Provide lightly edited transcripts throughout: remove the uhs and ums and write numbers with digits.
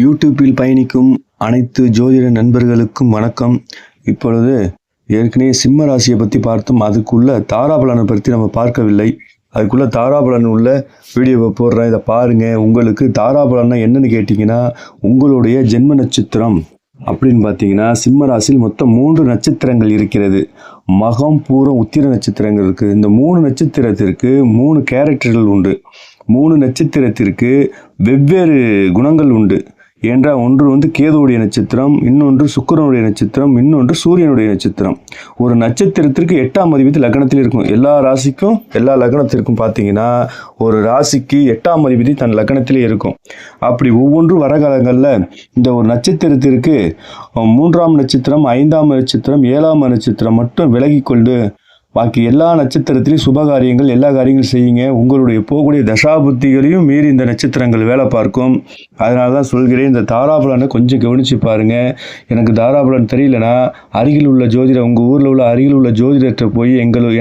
யூடியூப்பில் பயணிக்கும் அனைத்து ஜோதிட நண்பர்களுக்கும் வணக்கம். இப்பொழுது ஏற்கனவே சிம்ம ராசியை பற்றி பார்த்தோம். அதுக்குள்ள தாராபலனை பற்றி நம்ம பார்க்கவில்லை. அதுக்குள்ள தாராபலன் உள்ள வீடியோவை போடுறேன், இதை பாருங்கள். உங்களுக்கு தாராபலன்னா என்னன்னு கேட்டிங்கன்னா, உங்களுடைய ஜென்ம நட்சத்திரம் அப்படின்னு பார்த்தீங்கன்னா, சிம்ம ராசியில் மொத்தம் 3 நட்சத்திரங்கள் இருக்கிறது. மகம், பூரம், உத்திர நட்சத்திரங்கள் இருக்குது. இந்த 3 நட்சத்திரத்திற்கு 3 கேரக்டர்கள் உண்டு. 3 நட்சத்திரத்திற்கு வெவ்வேறு குணங்கள் உண்டு. ஏன்றால் ஒன்று கேதுவுடைய நட்சத்திரம், இன்னொன்று சுக்கிரனுடைய நட்சத்திரம், இன்னொன்று சூரியனுடைய நட்சத்திரம். ஒரு நட்சத்திரத்திற்கு 8ஆம் அதிபதி லக்னத்தில் இருக்கும். எல்லா ராசிக்கும் எல்லா லக்னத்திற்கும் பார்த்தீங்கன்னா ஒரு ராசிக்கு 8ஆம் அதிபதி தன் லக்னத்திலே இருக்கும். அப்படி ஒவ்வொன்றும் வர காலங்களில் இந்த ஒரு நட்சத்திரத்திற்கு 3ஆம் நட்சத்திரம், 5ஆம் நட்சத்திரம், 7ஆம் நட்சத்திரம் மட்டும் விலகி கொண்டு பாக்கி எல்லா நட்சத்திரத்திலையும் சுபகாரியங்கள் எல்லா காரியங்களும் செய்யுங்க. உங்களுடைய போகக்கூடிய தசாபுத்திகளையும் மீறி இந்த நட்சத்திரங்கள் வேலை பார்க்கும். அதனால தான் சொல்கிறேன், இந்த தாராபலனை கொஞ்சம் கவனித்து பாருங்கள். எனக்கு தாராபலன் தெரியலனா அருகில் உள்ள ஜோதிடர், உங்கள் ஊரில் உள்ள அருகில் உள்ள ஜோதிடத்தை போய்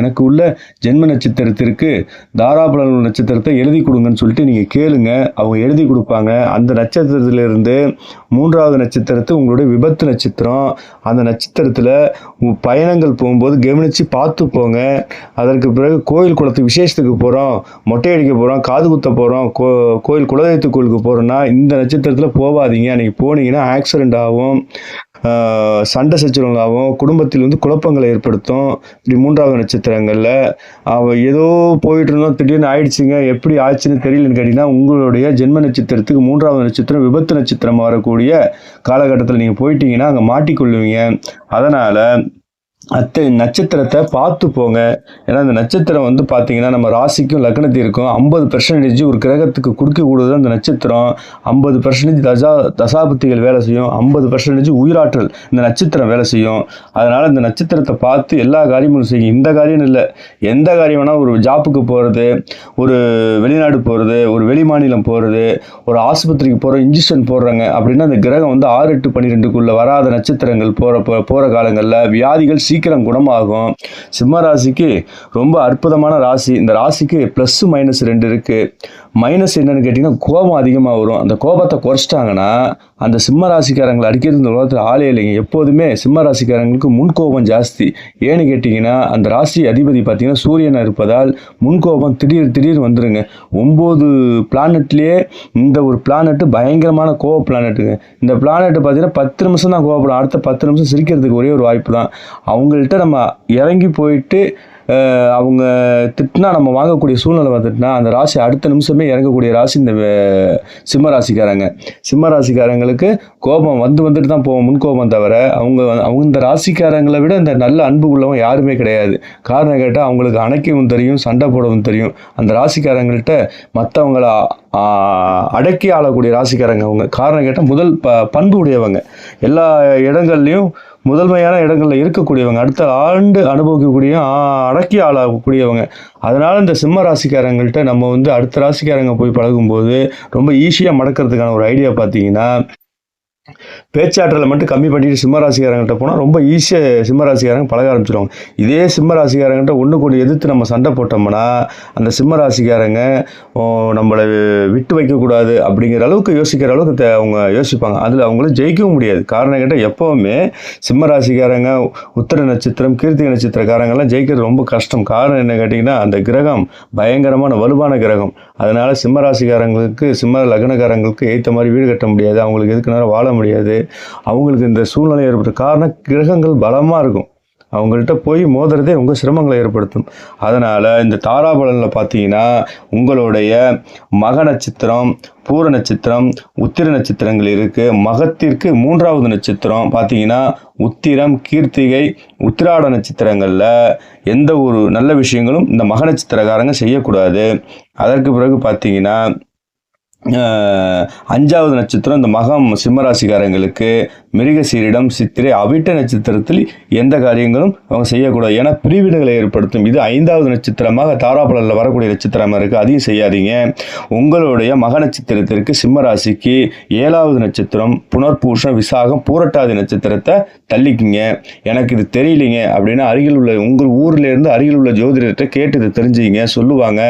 எனக்கு உள்ள ஜென்ம நட்சத்திரத்திற்கு தாராபலன் உள்ள நட்சத்திரத்தை எழுதி கொடுங்கன்னு சொல்லிட்டு நீங்கள் கேளுங்க. அவங்க எழுதி கொடுப்பாங்க. அந்த நட்சத்திரத்திலிருந்து 3ஆவது நட்சத்திரத்து உங்களுடைய விபத்து நட்சத்திரம். அந்த நட்சத்திரத்தில் பயணங்கள் போகும்போது கவனித்து பார்த்து போங்க. அதற்கு பிறகு கோயில் குளத்துக்கு விசேஷத்துக்கு போகிறோம், மொட்டை அடிக்க போகிறோம், காது குத்த போகிறோம், கோயில் குலதெய்வத்து கோயிலுக்கு போகிறோன்னா இந்த நட்சத்திரத்தில் போகாதீங்க. அன்றைக்கி போனீங்கன்னா ஆக்சிடெண்ட் ஆகும், சண்டை சச்சரவுகளாகவும் குடும்பத்தில் குழப்பங்களை ஏற்படுத்தும். இப்படி 3ஆவது நட்சத்திரங்களில் ஏதோ போயிட்டு இருந்தோம், திடீர்னு ஆயிடுச்சுங்க. எப்படி ஆச்சுன்னு தெரியலன்னு கேட்டிங்கன்னா, உங்களுடைய ஜென்ம நட்சத்திரத்துக்கு 3ஆவது நட்சத்திரம் விபத்து நட்சத்திரம் வரக்கூடிய காலகட்டத்தில் நீங்கள் போயிட்டீங்கன்னா அங்கே மாட்டிக்கொள்ளுவீங்க. அதனால் நட்சத்திரத்தை பார்த்து போங்க. ஏன்னா இந்த நட்சத்திரம் பார்த்தீங்கன்னா நம்ம ராசிக்கும் லக்னத்திற்கும் 50% ஒரு கிரகத்துக்கு கொடுக்கக்கூடியது அந்த நட்சத்திரம். 50% தசாபுத்திகள் வேலை செய்யும், 50% உயிராற்றல் இந்த நட்சத்திரம் வேலை செய்யும். அதனால் இந்த நட்சத்திரத்தை பார்த்து எல்லா காரியமும் செய்யும். இந்த காரியம் இல்லை, எந்த காரியம் வேணால், ஒரு ஜாப்புக்கு போகிறது, ஒரு வெளிநாடு போகிறது, ஒரு வெளி மாநிலம் போகிறது, ஒரு ஆஸ்பத்திரிக்கு போகிற இன்ஜெக்ஷன் போடுறாங்க அப்படின்னா அந்த கிரகம் 6, 8, 12க்குள்ளே வராத நட்சத்திரங்கள் போகிற காலங்களில் வியாதிகள் சீக்கிரம் குணமாகும். சிம்ம ராசிக்கு ரொம்ப அற்புதமான ராசி. இந்த ராசிக்கு +-2 இருக்கு. மைனஸ் என்னன்னு கேட்டிங்கன்னா, கோபம் அதிகமாக வரும். அந்த கோபத்தை குறைச்சிட்டாங்கன்னா அந்த சிம்ம ராசிக்காரங்களை அடிக்கிறது இந்த உலகத்தில் ஆளே இல்லைங்க. எப்போதுமே சிம்ம ராசிக்காரங்களுக்கு முன்கோபம் ஜாஸ்தி. ஏன்னு கேட்டிங்கன்னா, அந்த ராசி அதிபதி பார்த்தீங்கன்னா சூரியனாக இருப்பதால் முன்கோபம் திடீர் வந்துருங்க. 9 பிளானட்லேயே இந்த ஒரு பிளானட்டு பயங்கரமான கோப பிளானட்டுங்க. இந்த பிளானட்டு பார்த்தீங்கன்னா 10 நிமிஷம் தான் கோபப்படும், அடுத்த 10 நிமிஷம் சிரிக்கிறதுக்கு ஒரே ஒரு வாய்ப்பு தான். அவங்கள்ட்ட நம்ம இறங்கி போயிட்டு அவங்க திட்டினா நம்ம வாங்கக்கூடிய சூழ்நிலை வந்துட்டுனா அந்த ராசி அடுத்த நிமிஷமே இறங்கக்கூடிய ராசி இந்த சிம்ம ராசிக்காரங்க. சிம்ம ராசிக்காரங்களுக்கு கோபம் வந்துட்டு தான் போவோம், முன்கோபம் தவிர அவங்க இந்த ராசிக்காரங்களை விட இந்த நல்ல அன்பு உள்ளவங்க யாருமே கிடையாது. காரணம் கேட்டால் அவங்களுக்கு அணைக்கவும் தெரியும், சண்டை போடவும் தெரியும். அந்த ராசிக்காரங்கள்ட்ட மற்றவங்களை அடக்கி ஆளக்கூடிய ராசிக்காரங்க அவங்க. காரணம் கேட்டால் முதல் பண்பு உடையவங்க, எல்லா இடங்கள்லையும் முதன்மையான இடங்களில் இருக்கக்கூடியவங்க, அடுத்த ஆண்டு அனுபவிக்கக்கூடிய அடக்கி ஆளாகக்கூடியவங்க. அதனால் இந்த சிம்ம ராசிக்காரங்கள்ட்ட நம்ம அடுத்த ராசிக்காரங்க போய் பழகும்போது ரொம்ப ஈஸியாக மடக்கிறதுக்கான ஒரு ஐடியா பார்த்தீங்கன்னா, பேச்சாற்றலை மட்டும் கம்மி பண்ணிட்டு சிம்ம ராசிக்காரங்கிட்ட போனால் ரொம்ப ஈஸியாக சிம்ம ராசிக்காரங்க பழக ஆரம்பிச்சிடுவாங்க. இதே சிம்ம ராசிக்காரங்கிட்ட ஒன்று கூட எதிர்த்து நம்ம சண்டை போட்டோம்னா அந்த சிம்ம ராசிக்காரங்க நம்மளை விட்டு வைக்கக்கூடாது அப்படிங்கிற அளவுக்கு யோசிக்கிற அளவுக்கு அவங்க யோசிப்பாங்க. அதில் அவங்கள ஜெயிக்கவும் முடியாது. காரணம் கேட்டால் எப்போவுமே சிம்ம ராசிக்காரங்க, உத்திர நட்சத்திரம், கிருத்திகை நட்சத்திரக்காரங்கெல்லாம் ஜெயிக்கிறது ரொம்ப கஷ்டம். காரணம் என்ன கேட்டிங்கன்னா, அந்த கிரகம் பயங்கரமான வலுவான கிரகம். அதனால் சிம்ம ராசிக்காரங்களுக்கு, சிம்ம லக்னக்காரங்களுக்கு ஏற்ற மாதிரி வீடு கட்ட முடியாது, அவங்களுக்கு எதுக்கு நேரம் வாழ முடியாது. அவங்களுக்கு இந்த சூழ்நிலை ஏற்பட்ட காரணம் கிரகங்கள் பலமாக இருக்கும். அவங்கள்ட்ட போய் மோதுறதே உங்கள் சிரமங்களை ஏற்படுத்தும். அதனால் இந்த தாராபலனில் பார்த்தீங்கன்னா உங்களுடைய மக நட்சத்திரம், பூர நட்சத்திரம், உத்திர நட்சத்திரங்கள் இருக்குது. மகத்திற்கு 3ஆவது நட்சத்திரம் பார்த்தீங்கன்னா உத்திரம், கீர்த்திகை, உத்திராட நட்சத்திரங்களில் எந்த ஒரு நல்ல விஷயங்களும் இந்த மக நட்சத்திரக்காரங்க செய்யக்கூடாது. அதற்கு பிறகு பார்த்தீங்கன்னா 5ஆவது நட்சத்திரம் இந்த மகம் சிம்மராசிக்காரங்களுக்கு மிருகசீரிடம், சித்திரை, அவிட்ட நட்சத்திரத்தில் எந்த காரியங்களும் அவங்க செய்யக்கூடாது. ஏன்னா பிரிவினைகளை ஏற்படுத்தும். இது 5ஆவது நட்சத்திரமாக தாராபலனில் வரக்கூடிய நட்சத்திரமாக இருக்குது. அதையும் செய்யாதீங்க. உங்களுடைய மக நட்சத்திரத்திற்கு சிம்ம ராசிக்கு 7ஆவது நட்சத்திரம் புனர்பூஷம், விசாகம், பூரட்டாதி நட்சத்திரத்தை தள்ளிக்குங்க. எனக்கு இது தெரியலைங்க அப்படின்னா அருகில் உள்ள உங்கள் ஊர்லேருந்து அருகில் உள்ள ஜோதிடத்தை கேட்டு இதை தெரிஞ்சுக்கிங்க, சொல்லுவாங்க.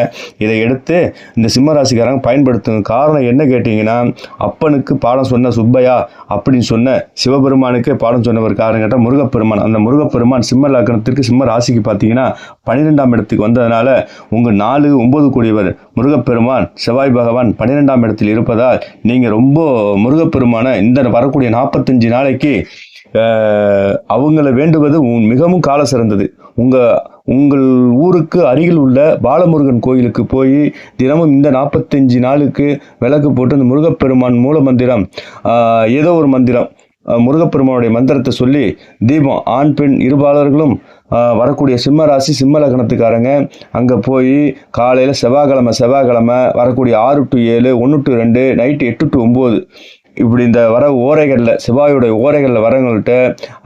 இதை எடுத்து இந்த சிம்ம ராசிக்காரங்க பயன்படுத்துங்க. காரணம் என்ன கேட்டிங்கன்னா, அப்பனுக்கு பாடம் சொன்ன சுப்பையா அப்படின்னு சொன்ன சிவபெருமானுக்கே பாடம் சொன்னவர் காரணம் கேட்டால் முருகப்பெருமான். அந்த முருகப்பெருமான் சிம்ம லக்னத்திற்கு சிம்ம ராசிக்கு பார்த்தீங்கன்னா 12ஆம் இடத்துக்கு வந்ததுனால உங்கள் 4, 9 கூடியவர் முருகப்பெருமான் செவ்வாய் பகவான் 12ஆம் இடத்தில் இருப்பதால் நீங்கள் ரொம்ப முருகப்பெருமான இந்த வரக்கூடிய 45 நாளைக்கு அவங்கள வேண்டுவது மிகவும் கால சிறந்தது. உங்கள் ஊருக்கு அருகில் உள்ள பாலமுருகன் கோயிலுக்கு போய் தினமும் இந்த 45 நாளுக்கு விளக்கு போட்டு அந்த முருகப்பெருமான் மூல மந்திரம் ஏதோ ஒரு மந்திரம் முருகப்பெருமானுடைய மந்திரத்தை சொல்லி தீபம் ஆண் பெண் இருபாலர்களும் வரக்கூடிய சிம்ம ராசி சிம்ம லக்னத்துக்காரங்க அங்கே போய் காலையில் செவ்வாய்க்கிழமை வரக்கூடிய 6 to 7, 1 to 2, நைட்டு 8 to 9 இப்படி இந்த வர ஓரைகளில் செவ்வாயுடைய ஓரைகளில் வரவங்கள்ட்ட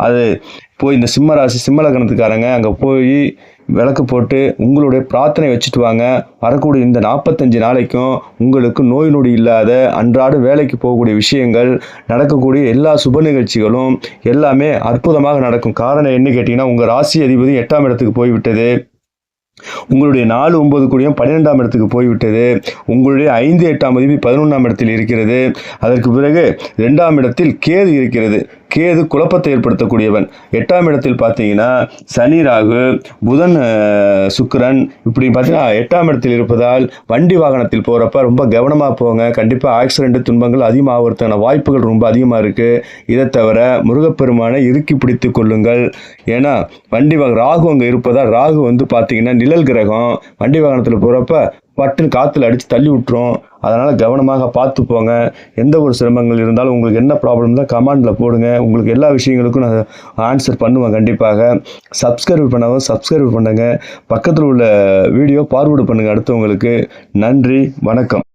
அது போய் இந்த சிம்ம ராசி சிம்ம லக்னத்துக்காரங்க அங்கே போய் விளக்கு போட்டு உங்களுடைய பிரார்த்தனை வச்சுட்டு வாங்க. வரக்கூடிய இந்த 45 நாளைக்கும் உங்களுக்கு நோய் நொடி இல்லாத அன்றாட வேலைக்கு போகக்கூடிய விஷயங்கள் நடக்கக்கூடிய எல்லா சுப நிகழ்ச்சிகளும் எல்லாமே அற்புதமாக நடக்கும். காரணம் என்ன கேட்டிங்கன்னா, உங்கள் ராசி அதிபதி 8ஆம் இடத்துக்கு போய்விட்டது. உங்களுடைய 4, 9 கூடியும் 12ஆம் இடத்துக்கு போய்விட்டது. உங்களுடைய 5, 8ஆம் அதிபதி 11ஆம் இடத்தில் இருக்கிறது. அதற்கு பிறகு 2ஆம் இடத்தில் கேது இருக்கிறது. கேது குழப்பத்தை ஏற்படுத்தக்கூடியவன். 8ஆம் இடத்தில் பார்த்தீங்கன்னா சனி, ராகு, புதன், சுக்கிரன் இப்படி பார்த்தீங்கன்னா 8ஆம் இடத்தில் இருப்பதால் வண்டி வாகனத்தில் போகிறப்ப ரொம்ப கவனமாக போங்க. கண்டிப்பாக ஆக்சிடென்ட் துன்பங்கள் அதிகமாகிறதுக்கான வாய்ப்புகள் ரொம்ப அதிகமாக இருக்குது. இதை தவிர முருகப்பெருமானை இறுக்கி பிடித்து கொள்ளுங்கள். ஏன்னா வண்டி ராகு அங்கே இருப்பதால் ராகு பார்த்தீங்கன்னா நிழல் கிரகம். வண்டி வாகனத்தில் போகிறப்ப பட்டுன்னு காற்றுல அடித்து தள்ளி விட்டுரும். அதனால் கவனமாக பார்த்து போங்க. எந்த ஒரு சிரமங்கள் இருந்தாலும் உங்களுக்கு என்ன ப்ராப்ளம் தான் கமெண்டில் போடுங்க. உங்களுக்கு எல்லா விஷயங்களுக்கும் நான் ஆன்சர் பண்ணுவேன் கண்டிப்பாக. சப்ஸ்கிரைப் பண்ணுங்க. பக்கத்தில் உள்ள வீடியோ ஃபார்வர்டு பண்ணுங்கள் அடுத்தவங்களுக்கு. நன்றி, வணக்கம்.